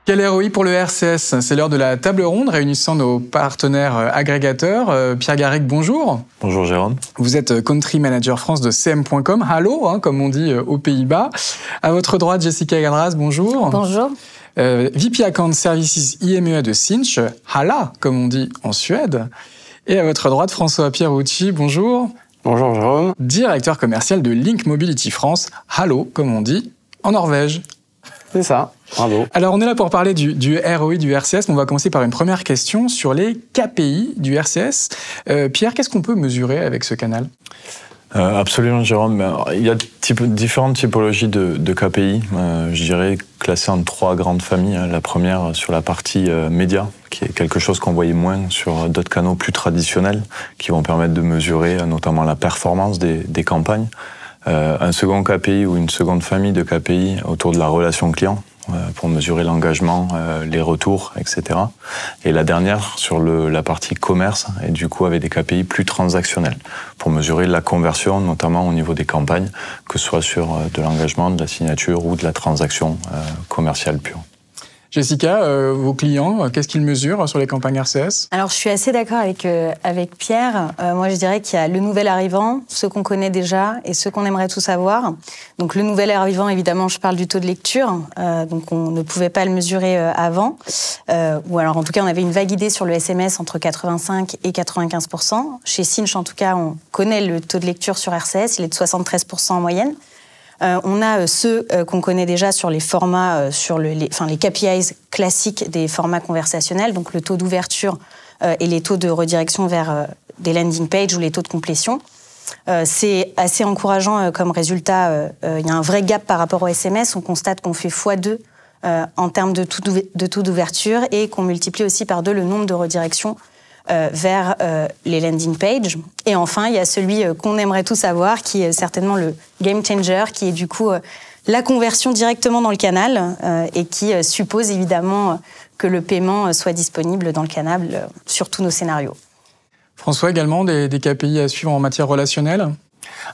Quel ROI pour le RCS? C'est l'heure de la table ronde réunissant nos partenaires agrégateurs. Pierre Garrigue, bonjour. Bonjour Jérôme. Vous êtes Country Manager France de CM.com. Hallo, comme on dit aux Pays-Bas. À votre droite, Jessica Galraz, bonjour. Bonjour. VP Account Services IMEA de Sinch, Hala, comme on dit en Suède. Et à votre droite, François Pierucci, bonjour. Bonjour Jérôme. Directeur commercial de Link Mobility France, Hallo, comme on dit en Norvège. C'est ça, bravo. Alors on est là pour parler du ROI du RCS, mais on va commencer par une première question sur les KPI du RCS. Pierre, qu'est-ce qu'on peut mesurer avec ce canal ? Absolument Jérôme. Il y a différentes typologies de KPI, je dirais classées en 3 grandes familles. La première sur la partie média, qui est quelque chose qu'on voyait moins sur d'autres canaux plus traditionnels, qui vont permettre de mesurer notamment la performance des campagnes. Un second KPI ou une seconde famille de KPI autour de la relation client pour mesurer l'engagement, les retours, etc. Et la dernière sur la partie commerce et du coup avec des KPI plus transactionnels pour mesurer la conversion, notamment au niveau des campagnes, que ce soit sur de l'engagement, de la signature ou de la transaction commerciale pure. Jessica, vos clients, qu'est-ce qu'ils mesurent sur les campagnes RCS ? Alors, je suis assez d'accord avec Pierre. Moi, je dirais qu'il y a le nouvel arrivant, ceux qu'on connaît déjà et ceux qu'on aimerait tous avoir. Donc, le nouvel arrivant, évidemment, je parle du taux de lecture. Donc, on ne pouvait pas le mesurer avant. Ou alors, en tout cas, on avait une vague idée sur le SMS entre 85 et 95%. Chez Sinch, en tout cas, on connaît le taux de lecture sur RCS. Il est de 73% en moyenne. On a ceux qu'on connaît déjà sur les formats, sur les KPIs classiques des formats conversationnels, donc le taux d'ouverture et les taux de redirection vers des landing pages ou les taux de complétion. C'est assez encourageant comme résultat. Il y a un vrai gap par rapport au SMS. On constate qu'on fait x2 en termes de taux d'ouverture et qu'on multiplie aussi par 2 le nombre de redirections vers les landing pages. Et enfin, il y a celui qu'on aimerait tous avoir, qui est certainement le game changer, qui est du coup la conversion directement dans le canal et qui suppose évidemment que le paiement soit disponible dans le canal sur tous nos scénarios. François, également des KPI à suivre en matière relationnelle ?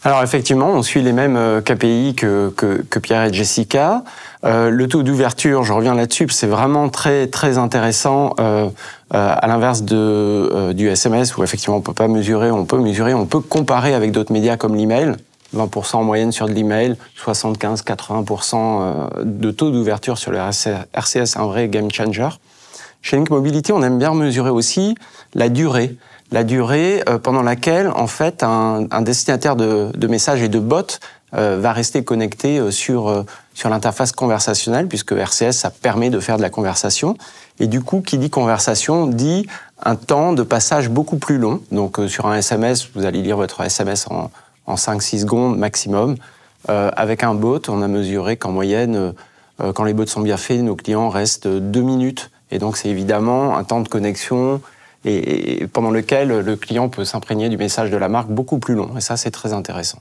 Alors effectivement, on suit les mêmes KPI que Pierre et Jessica. Le taux d'ouverture, je reviens là-dessus, c'est vraiment très très intéressant. À l'inverse du SMS où effectivement on peut pas mesurer, on peut comparer avec d'autres médias comme l'email. 20% en moyenne sur de l'email, 75-80% de taux d'ouverture sur le RCS, un vrai game changer. Chez Link Mobility, on aime bien mesurer aussi la durée. La durée pendant laquelle, en fait, un destinataire de messages et de bots va rester connecté sur l'interface conversationnelle, puisque RCS, ça permet de faire de la conversation. Et du coup, qui dit conversation, dit un temps de passage beaucoup plus long. Donc, sur un SMS, vous allez lire votre SMS en 5-6 secondes maximum. Avec un bot, on a mesuré qu'en moyenne, quand les bots sont bien faits, nos clients restent 2 minutes. Et donc, c'est évidemment un temps de connexion et pendant lequel le client peut s'imprégner du message de la marque beaucoup plus long. Et ça, c'est très intéressant.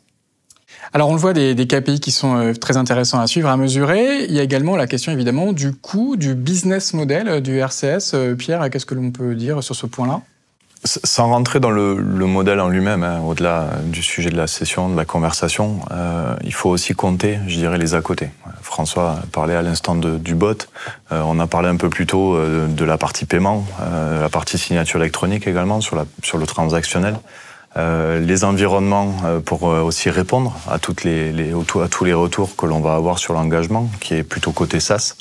Alors, on le voit, des KPI qui sont très intéressants à suivre, à mesurer. Il y a également la question, évidemment, du coût, du business model du RCS. Pierre, qu'est-ce que l'on peut dire sur ce point-là ? Sans rentrer dans le modèle en lui-même, au-delà du sujet de la session, de la conversation, il faut aussi compter, je dirais, les à côté. François parlait à l'instant du bot, on a parlé un peu plus tôt de la partie paiement, la partie signature électronique également, sur le transactionnel. Les environnements pour aussi répondre à tous les retours que l'on va avoir sur l'engagement, qui est plutôt côté SaaS.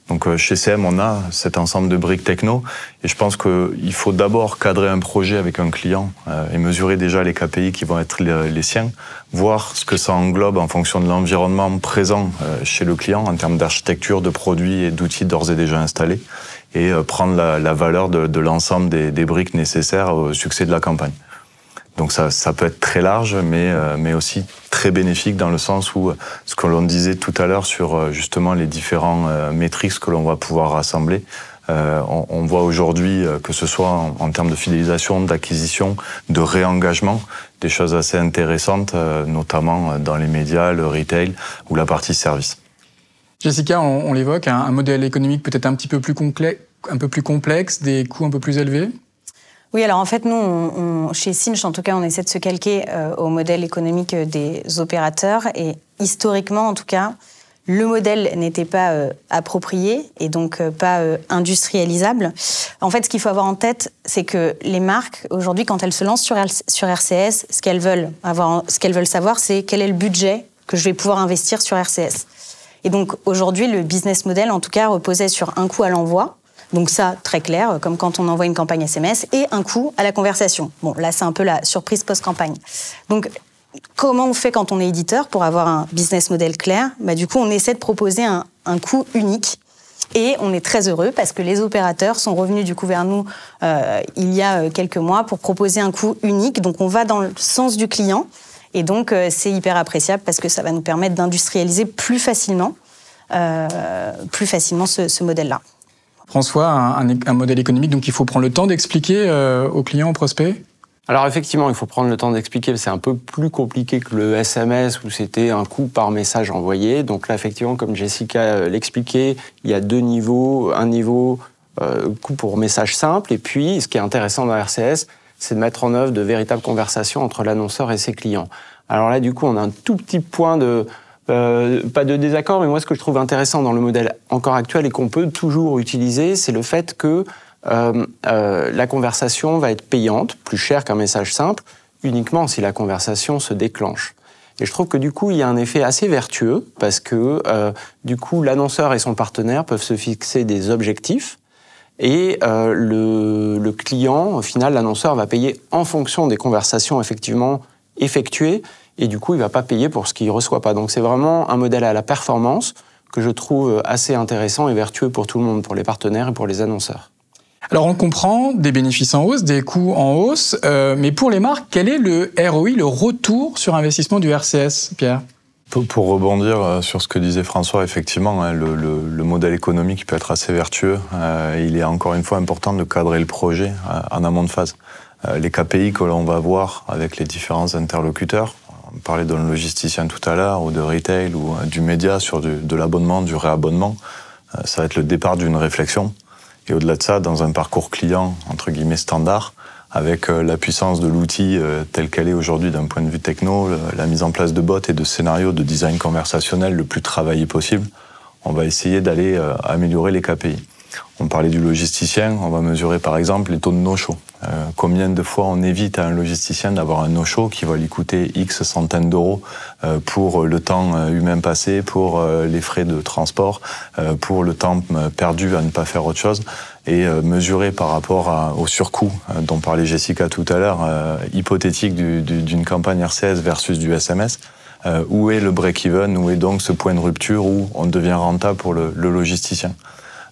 Donc chez CM, on a cet ensemble de briques techno et je pense qu'il faut d'abord cadrer un projet avec un client et mesurer déjà les KPI qui vont être les siens, voir ce que ça englobe en fonction de l'environnement présent chez le client en termes d'architecture, de produits et d'outils d'ores et déjà installés et prendre la valeur de l'ensemble des briques nécessaires au succès de la campagne. Donc ça peut être très large, mais aussi très bénéfique dans le sens où ce que l'on disait tout à l'heure sur justement les différents métriques que l'on va pouvoir rassembler. On voit aujourd'hui que ce soit en termes de fidélisation, d'acquisition, de réengagement, des choses assez intéressantes, notamment dans les médias, le retail ou la partie service. Jessica, on l'évoque, un modèle économique peut-être un petit peu plus complexe, des coûts un peu plus élevés ? Oui, alors en fait, nous, chez Sinch, en tout cas, on essaie de se calquer au modèle économique des opérateurs. Et historiquement, en tout cas, le modèle n'était pas approprié et donc pas industrialisable. En fait, ce qu'il faut avoir en tête, c'est que les marques, aujourd'hui, quand elles se lancent sur RCS, ce qu'elles veulent savoir, c'est quel est le budget que je vais pouvoir investir sur RCS. Et donc, aujourd'hui, le business model, en tout cas, reposait sur un coût à l'envoi. Donc ça, très clair, comme quand on envoie une campagne SMS, et un coût à la conversation. Bon, là, c'est un peu la surprise post-campagne. Donc, comment on fait quand on est éditeur pour avoir un business model clair ? Du coup, on essaie de proposer un coût unique. Et on est très heureux parce que les opérateurs sont revenus du coup vers nous il y a quelques mois pour proposer un coût unique. Donc, on va dans le sens du client. Et donc, c'est hyper appréciable parce que ça va nous permettre d'industrialiser plus facilement ce modèle-là. François, un modèle économique, donc il faut prendre le temps d'expliquer aux clients, aux prospects ? Alors effectivement, il faut prendre le temps d'expliquer. C'est un peu plus compliqué que le SMS où c'était un coût par message envoyé. Donc là, effectivement, comme Jessica l'expliquait, il y a deux niveaux. Un niveau coût pour message simple. Et puis, ce qui est intéressant dans RCS, c'est de mettre en œuvre de véritables conversations entre l'annonceur et ses clients. Alors là, du coup, on a un tout petit point pas de désaccord, mais moi, ce que je trouve intéressant dans le modèle encore actuel et qu'on peut toujours utiliser, c'est le fait que la conversation va être payante, plus chère qu'un message simple, uniquement si la conversation se déclenche. Et je trouve que du coup, il y a un effet assez vertueux, parce que du coup, l'annonceur et son partenaire peuvent se fixer des objectifs, et le client, au final, l'annonceur va payer en fonction des conversations effectivement effectuées, et du coup, il ne va pas payer pour ce qu'il ne reçoit pas. Donc c'est vraiment un modèle à la performance que je trouve assez intéressant et vertueux pour tout le monde, pour les partenaires et pour les annonceurs. Alors on comprend des bénéfices en hausse, des coûts en hausse, mais pour les marques, quel est le ROI, le retour sur investissement du RCS, Pierre ? Pour rebondir sur ce que disait François, effectivement, le modèle économique peut être assez vertueux. Il est encore une fois important de cadrer le projet en amont de phase. Les KPI que l'on va voir avec les différents interlocuteurs, on parlait d'un logisticien tout à l'heure, ou de retail, ou du média sur de l'abonnement, du réabonnement, ça va être le départ d'une réflexion. Et au-delà de ça, dans un parcours client, entre guillemets, standard, avec la puissance de l'outil tel qu'elle est aujourd'hui d'un point de vue techno, la mise en place de bots et de scénarios de design conversationnel le plus travaillé possible, on va essayer d'aller améliorer les KPI. On parlait du logisticien, on va mesurer par exemple les taux de no-show. Combien de fois on évite à un logisticien d'avoir un no-show qui va lui coûter X centaines d'euros pour le temps humain passé, pour les frais de transport, pour le temps perdu à ne pas faire autre chose, et mesurer par rapport au surcoût dont parlait Jessica tout à l'heure, hypothétique d'une campagne RCS versus du SMS. Où est le break-even, où est donc ce point de rupture où on devient rentable pour le logisticien.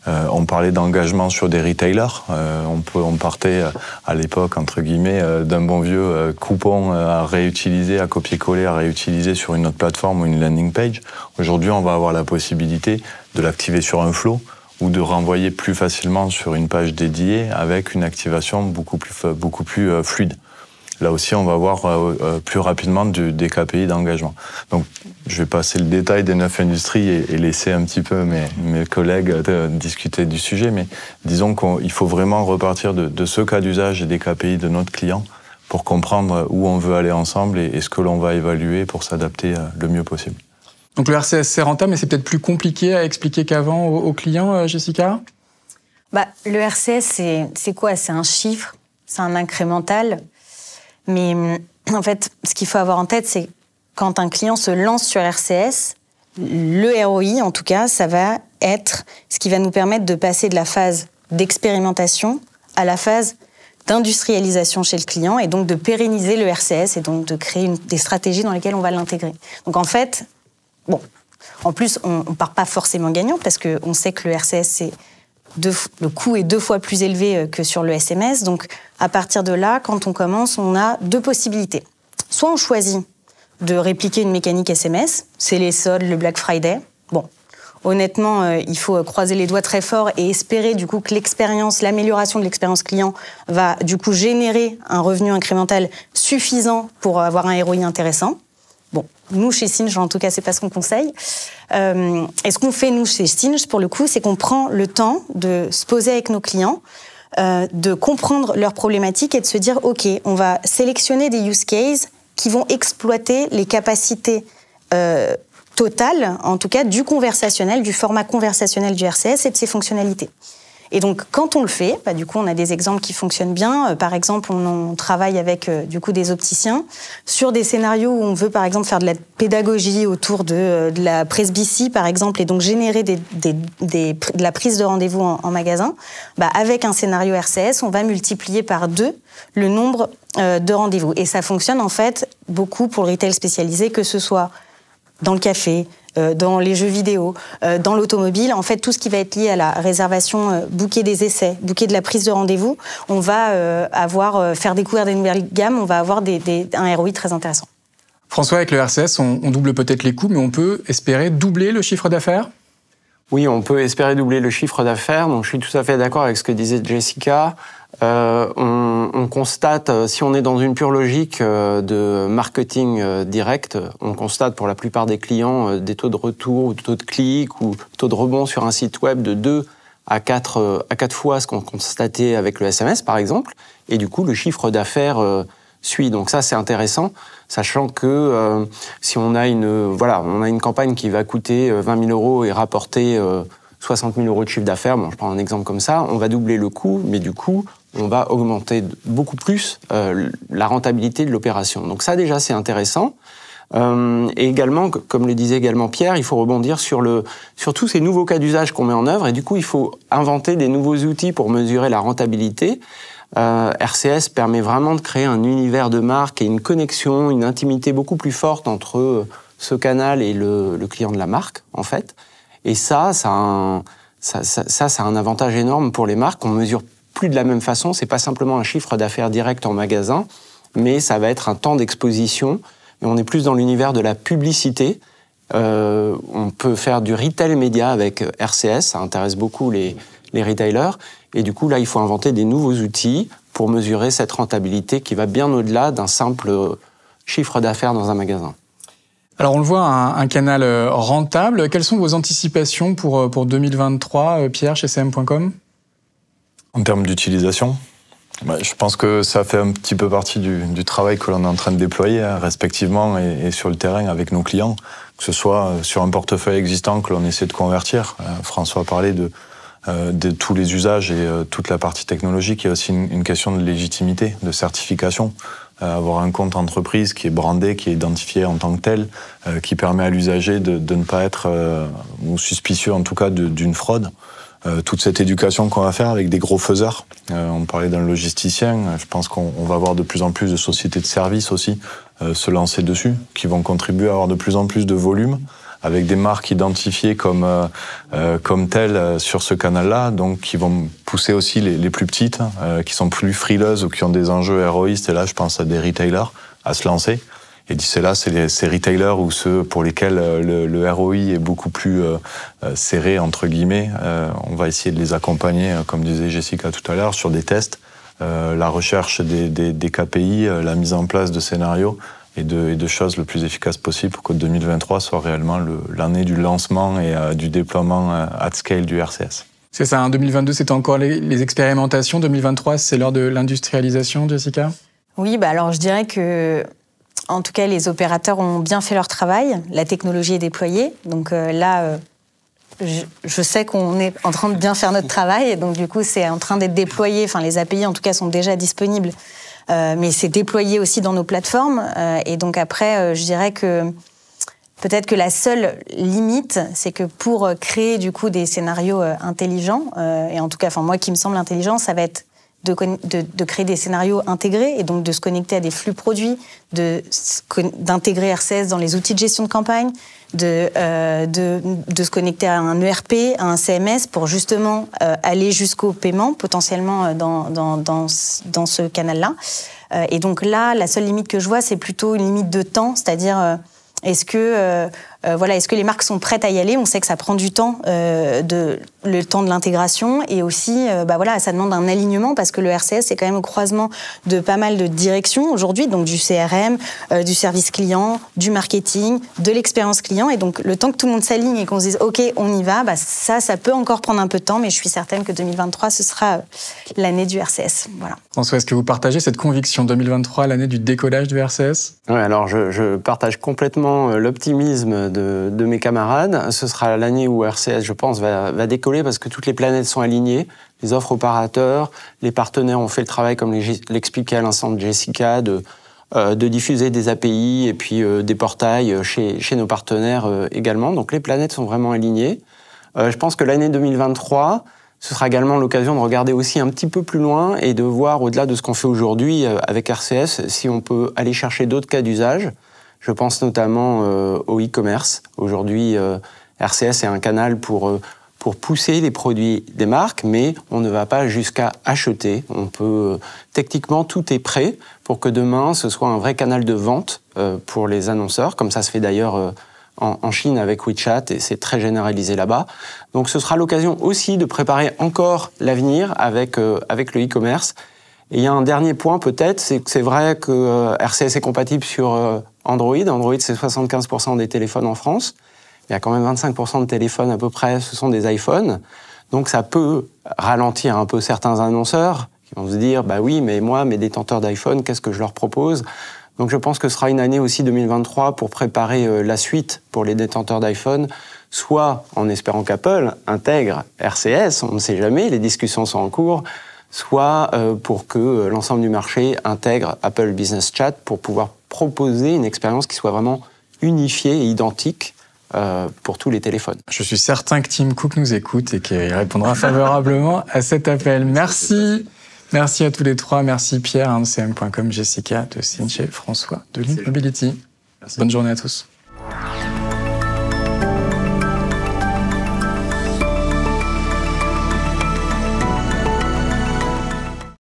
On parlait d'engagement sur des retailers. On partait à l'époque, entre guillemets, d'un bon vieux coupon à réutiliser, à copier-coller, à réutiliser sur une autre plateforme ou une landing page. Aujourd'hui, on va avoir la possibilité de l'activer sur un flow ou de renvoyer plus facilement sur une page dédiée avec une activation beaucoup plus fluide. Là aussi, on va voir plus rapidement des KPI d'engagement. Donc, je vais passer le détail des 9 industries et laisser un petit peu mes collègues discuter du sujet, mais disons qu'il faut vraiment repartir de ce cas d'usage et des KPI de notre client pour comprendre où on veut aller ensemble et ce que l'on va évaluer pour s'adapter le mieux possible. Donc le RCS, c'est rentable, mais c'est peut-être plus compliqué à expliquer qu'avant aux clients, Jessica ? Le RCS, c'est quoi ? C'est un chiffre, c'est un incrémental. Mais en fait, ce qu'il faut avoir en tête, c'est quand un client se lance sur RCS, le ROI, en tout cas, ça va être ce qui va nous permettre de passer de la phase d'expérimentation à la phase d'industrialisation chez le client et donc de pérenniser le RCS et donc de créer des stratégies dans lesquelles on va l'intégrer. Donc en fait, en plus, on ne part pas forcément gagnant parce qu'on sait que le RCS, le coût est 2 fois plus élevé que sur le SMS. Donc, à partir de là, quand on commence, on a 2 possibilités. Soit on choisit de répliquer une mécanique SMS, c'est les soldes, le Black Friday. Honnêtement, il faut croiser les doigts très fort et espérer du coup que l'amélioration de l'expérience client va du coup générer un revenu incrémental suffisant pour avoir un ROI intéressant. Nous, chez Sinch, en tout cas, c'est pas ce qu'on conseille. Et ce qu'on fait, nous, chez Sinch, pour le coup, c'est qu'on prend le temps de se poser avec nos clients, de comprendre leurs problématiques et de se dire, OK, on va sélectionner des use cases qui vont exploiter les capacités totale, en tout cas du conversationnel, du format conversationnel du RCS et de ses fonctionnalités. Et donc, quand on le fait, du coup, on a des exemples qui fonctionnent bien. Par exemple, on travaille avec du coup des opticiens sur des scénarios où on veut, par exemple, faire de la pédagogie autour de la presbytie, par exemple, et donc générer de la prise de rendez-vous en magasin. Avec un scénario RCS, on va multiplier par 2 le nombre de rendez-vous. Et ça fonctionne en fait beaucoup pour le retail spécialisé, que ce soit dans le café, dans les jeux vidéo, dans l'automobile. En fait, tout ce qui va être lié à la réservation, booker des essais, booker de la prise de rendez-vous, on va faire découvrir des nouvelles gammes, on va avoir un ROI très intéressant. François, avec le RCS, on double peut-être les coûts, mais on peut espérer doubler le chiffre d'affaires ? Oui, on peut espérer doubler le chiffre d'affaires. Donc, je suis tout à fait d'accord avec ce que disait Jessica. On constate, si on est dans une pure logique de marketing direct, on constate pour la plupart des clients des taux de retour, ou de taux de clic, ou taux de rebond sur un site web de 2 à 4 fois ce qu'on constatait avec le SMS, par exemple. Et du coup, le chiffre d'affaires suit. Donc ça, c'est intéressant, sachant que si on a une campagne qui va coûter 20 000 euros et rapporter 60 000 euros de chiffre d'affaires, bon, je prends un exemple comme ça, on va doubler le coût, mais du coup, on va augmenter beaucoup plus la rentabilité de l'opération. Donc ça, déjà, c'est intéressant. Et également, comme le disait également Pierre, il faut rebondir sur tous ces nouveaux cas d'usage qu'on met en œuvre, et du coup, il faut inventer des nouveaux outils pour mesurer la rentabilité. RCS permet vraiment de créer un univers de marque et une connexion, une intimité beaucoup plus forte entre ce canal et le client de la marque, en fait. Et ça a un avantage énorme pour les marques. On mesure plus de la même façon. C'est pas simplement un chiffre d'affaires direct en magasin, mais ça va être un temps d'exposition. Et on est plus dans l'univers de la publicité. On peut faire du retail média avec RCS. Ça intéresse beaucoup les retailers. Et du coup, là, il faut inventer des nouveaux outils pour mesurer cette rentabilité qui va bien au-delà d'un simple chiffre d'affaires dans un magasin. Alors, on le voit, un canal rentable. Quelles sont vos anticipations pour 2023, Pierre, chez CM.com ? En termes d'utilisation, je pense que ça fait un petit peu partie du travail que l'on est en train de déployer, respectivement, et sur le terrain avec nos clients, que ce soit sur un portefeuille existant que l'on essaie de convertir. François parlait de tous les usages et toute la partie technologique. Il y a aussi une question de légitimité, de certification. Avoir un compte entreprise qui est brandé, qui est identifié en tant que tel, qui permet à l'usager de ne pas être ou suspicieux en tout cas d'une fraude. Toute cette éducation qu'on va faire avec des gros faiseurs. On parlait d'un logisticien, je pense qu'on va voir de plus en plus de sociétés de services aussi se lancer dessus, qui vont contribuer à avoir de plus en plus de volume, avec des marques identifiées comme telles sur ce canal-là, donc qui vont pousser aussi les plus petites, qui sont plus frileuses ou qui ont des enjeux héroïstes, et là je pense à des retailers, à se lancer. Et d'ici là, c'est ces retailers ou ceux pour lesquels le ROI est beaucoup plus serré, entre guillemets. On va essayer de les accompagner, comme disait Jessica tout à l'heure, sur des tests, la recherche des KPI, la mise en place de scénarios et de choses le plus efficaces possible pour que 2023 soit réellement l'année du lancement et du déploiement at scale du RCS. C'est ça, 2022, c'était encore les expérimentations. 2023, c'est l'heure de l'industrialisation, Jessica ? Oui, alors je dirais que... En tout cas, les opérateurs ont bien fait leur travail. La technologie est déployée. Donc là, je sais qu'on est en train de bien faire notre travail. Et donc, du coup, c'est en train d'être déployé. Enfin, les API, en tout cas, sont déjà disponibles. Mais c'est déployé aussi dans nos plateformes. Et donc, après, je dirais que peut-être que la seule limite, c'est que pour créer, du coup, des scénarios intelligents, et en tout cas, moi, qui me semble intelligent, ça va être de créer des scénarios intégrés et donc de se connecter à des flux produits, d'intégrer RCS dans les outils de gestion de campagne, de se connecter à un ERP, à un CMS pour justement aller jusqu'au paiement potentiellement dans ce canal-là. Et donc là, la seule limite que je vois, c'est plutôt une limite de temps, c'est-à-dire est-ce que les marques sont prêtes à y aller ? On sait que ça prend du temps le temps de l'intégration et aussi, voilà, ça demande un alignement parce que le RCS, c'est quand même au croisement de pas mal de directions aujourd'hui, donc du CRM, du service client, du marketing, de l'expérience client. Et donc, le temps que tout le monde s'aligne et qu'on se dise, OK, on y va, ça peut encore prendre un peu de temps, mais je suis certaine que 2023, ce sera l'année du RCS. Voilà. François, est-ce que vous partagez cette conviction 2023, l'année du décollage du RCS? Oui, alors je partage complètement l'optimisme de mes camarades. Ce sera l'année où RCS, je pense, va décoller parce que toutes les planètes sont alignées. Les offres opérateurs, les partenaires ont fait le travail, comme l'expliquait à l'instant Jessica, de diffuser des API et puis des portails chez nos partenaires également. Donc les planètes sont vraiment alignées. Je pense que l'année 2023, ce sera également l'occasion de regarder aussi un petit peu plus loin et de voir au-delà de ce qu'on fait aujourd'hui avec RCS, si on peut aller chercher d'autres cas d'usage. Je pense notamment au e-commerce. Aujourd'hui, RCS est un canal pour pousser les produits des marques, mais on ne va pas jusqu'à acheter. On peut, techniquement, tout est prêt pour que demain, ce soit un vrai canal de vente pour les annonceurs, comme ça se fait d'ailleurs en Chine avec WeChat, et c'est très généralisé là-bas. Donc ce sera l'occasion aussi de préparer encore l'avenir avec le e-commerce. Et il y a un dernier point peut-être, c'est que c'est vrai que RCS est compatible sur Android. Android, c'est 75% des téléphones en France. Il y a quand même 25% de téléphones à peu près, ce sont des iPhones. Donc ça peut ralentir un peu certains annonceurs qui vont se dire, bah oui, mais moi, mes détenteurs d'iPhone, qu'est-ce que je leur propose ? Donc je pense que ce sera une année aussi 2023 pour préparer la suite pour les détenteurs d'iPhone, soit en espérant qu'Apple intègre RCS, on ne sait jamais, les discussions sont en cours, soit pour que l'ensemble du marché intègre Apple Business Chat pour pouvoir proposer une expérience qui soit vraiment unifiée et identique pour tous les téléphones. Je suis certain que Tim Cook nous écoute et qu'il répondra favorablement à cet appel. Merci. Merci à tous les trois. Merci Pierre, de CM.com, Jessica, de Cinch et François, de Link Mobility. Bonne journée à tous.